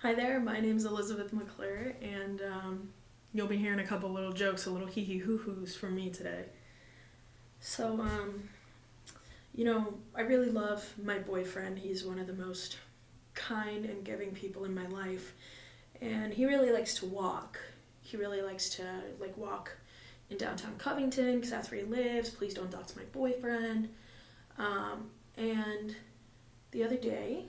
Hi there, my name's Elizabeth McClure, and you'll be hearing a couple little jokes, a little hee hee hoo hoos from me today. So, I really love my boyfriend. He's one of the most kind and giving people in my life, and he really likes to walk. He really likes to, walk in downtown Covington, because that's where he lives. Please don't dox my boyfriend. And the other day,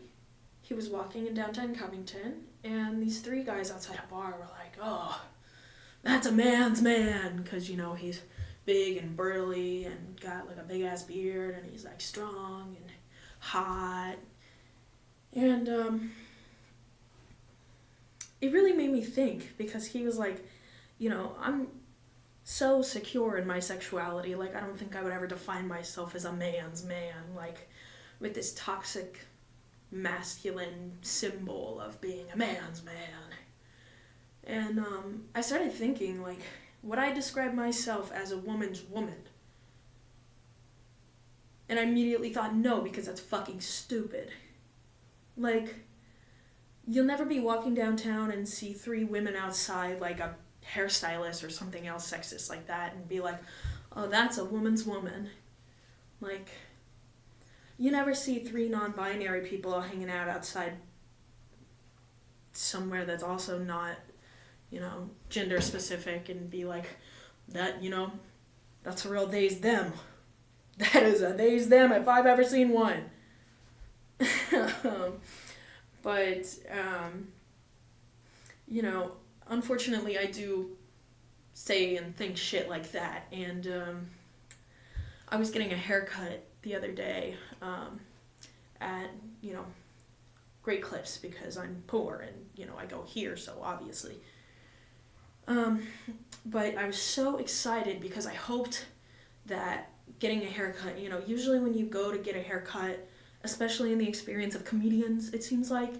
he was walking in downtown Covington, and these three guys outside a bar were like, "Oh, that's a man's man," because he's big and burly and got like a big ass beard, and he's like strong and hot, and it really made me think because he was like, I'm so secure in my sexuality. Like, I don't think I would ever define myself as a man's man, like with this toxic masculine symbol of being a man's man. And I started thinking, like, would I describe myself as a woman's woman? And I immediately thought no, because that's fucking stupid. Like, you'll never be walking downtown and see three women outside, like a hairstylist or something else sexist like that, and be like, "Oh, that's a woman's woman." Like, you never see three non-binary people hanging out outside somewhere that's also not, gender specific, and be like, "That, that's a real they's them. That is a they's them if I've ever seen one." but, unfortunately I do say and think shit like that. And I was getting a haircut the other day at, Great Clips, because I'm poor and, I go here, so obviously. But I was so excited because I hoped that getting a haircut, usually when you go to get a haircut, especially in the experience of comedians, it seems like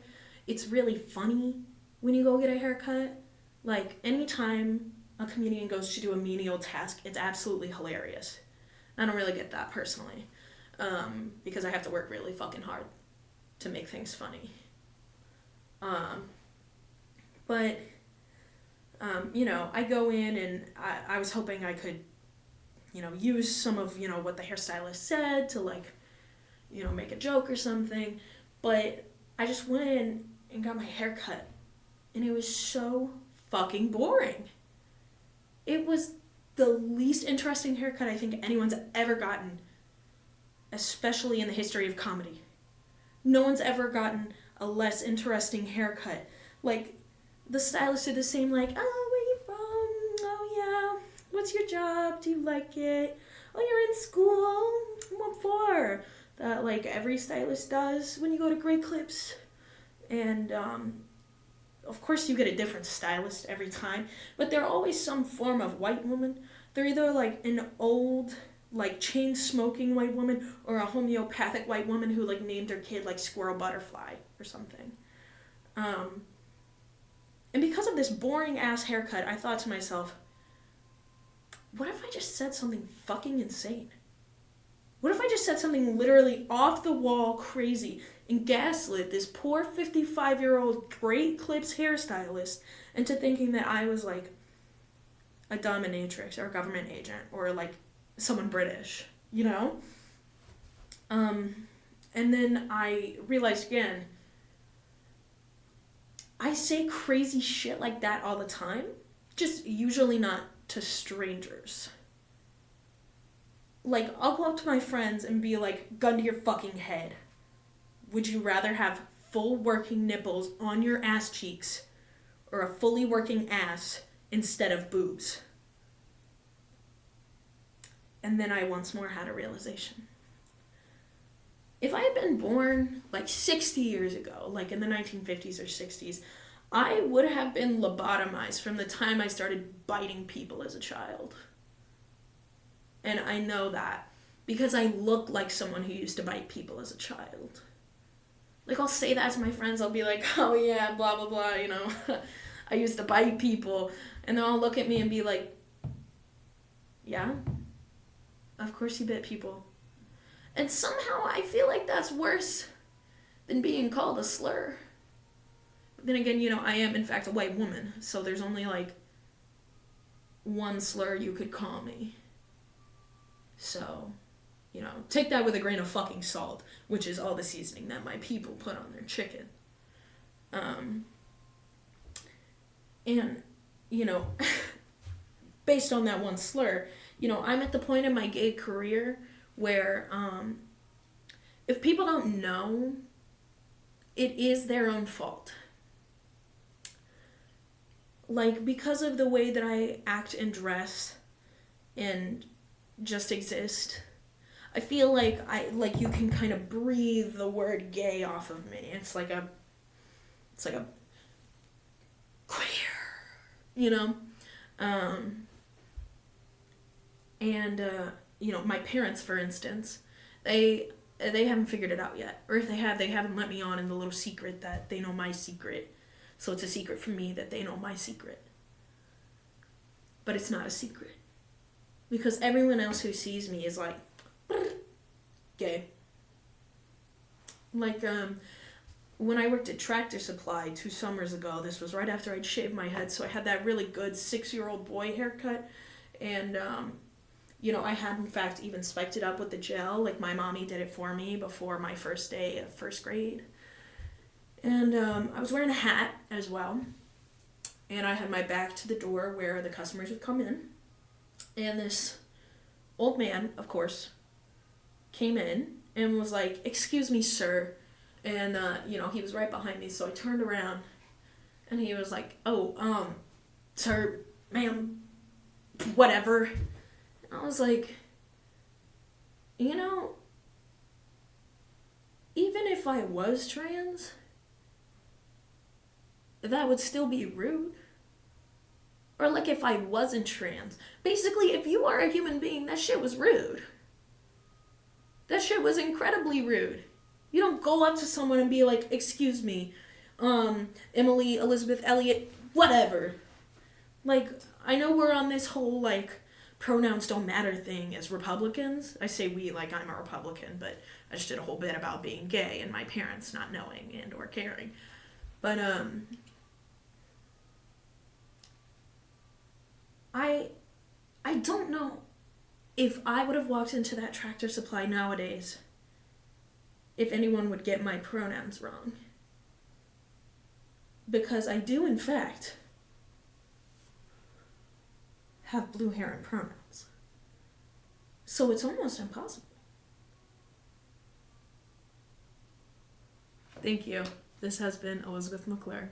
it's really funny when you go get a haircut. Like, anytime a comedian goes to do a menial task, it's absolutely hilarious. I don't really get that personally, because I have to work really fucking hard to make things funny. But, I go in and I was hoping I could, use some of, what the hairstylist said to, like, make a joke or something. But I just went in and got my hair cut, and it was so fucking boring. It was the least interesting haircut I think anyone's ever gotten, especially in the history of comedy. No one's ever gotten a less interesting haircut. Like, the stylist did the same, like, "Oh, where you from? Oh, yeah. What's your job? Do you like it? Oh, you're in school? What for?" That, like, every stylist does when you go to Great Clips. And, of course you get a different stylist every time, but they're always some form of white woman. They're either, like, an old, like, chain-smoking white woman, or a homeopathic white woman who, like, named her kid, like, Squirrel Butterfly or something. And because of this boring-ass haircut, I thought to myself, what if I just said something fucking insane? What if I just said something literally off-the-wall crazy and gaslit this poor 55-year-old Great Clips hairstylist into thinking that I was, like, a dominatrix or a government agent or, like, someone British, And then I realized again, I say crazy shit like that all the time, just usually not to strangers. Like, I'll go up to my friends and be like, "Gun to your fucking head. Would you rather have full working nipples on your ass cheeks or a fully working ass instead of boobs?" And then I once more had a realization. If I had been born, like, 60 years ago, like in the 1950s or 60s, I would have been lobotomized from the time I started biting people as a child. And I know that because I look like someone who used to bite people as a child. Like, I'll say that to my friends. I'll be like, "Oh yeah, blah, blah, blah, I used to bite people." And they'll all look at me and be like, "Yeah, of course you bit people." And somehow I feel like that's worse than being called a slur. Then again, I am in fact a white woman, so there's only like one slur you could call me. So, take that with a grain of fucking salt, which is all the seasoning that my people put on their chicken. And, based on that one slur, I'm at the point in my gay career where if people don't know, it is their own fault. Like, because of the way that I act and dress and just exist, I feel like you can kind of breathe the word gay off of me. It's like a queer, and my parents, for instance, they haven't figured it out yet, or if they have, they haven't let me on in the little secret that they know my secret. So it's a secret for me that they know my secret. But it's not a secret. Because everyone else who sees me is like, gay. Like, when I worked at Tractor Supply 2 summers ago, this was right after I'd shaved my head, so I had that really good 6-year-old boy haircut. And, I had, in fact, even spiked it up with the gel. Like, my mommy did it for me before my first day of first grade. And I was wearing a hat as well. And I had my back to the door where the customers would come in. And this old man, of course, came in and was like, "Excuse me, sir." And, he was right behind me. So I turned around and he was like, "Oh, sir, ma'am, whatever." And I was like, even if I was trans, that would still be rude. Or like if I wasn't trans. Basically, if you are a human being, that shit was rude. That shit was incredibly rude. You don't go up to someone and be like, "Excuse me, Emily, Elizabeth, Elliot, whatever." Like, I know we're on this whole, like, pronouns don't matter thing as Republicans. I say we like I'm a Republican, but I just did a whole bit about being gay and my parents not knowing and or caring. But, I don't know if I would have walked into that Tractor Supply nowadays if anyone would get my pronouns wrong. Because I do, in fact, have blue hair and pronouns. So it's almost impossible. Thank you. This has been Elizabeth McClure.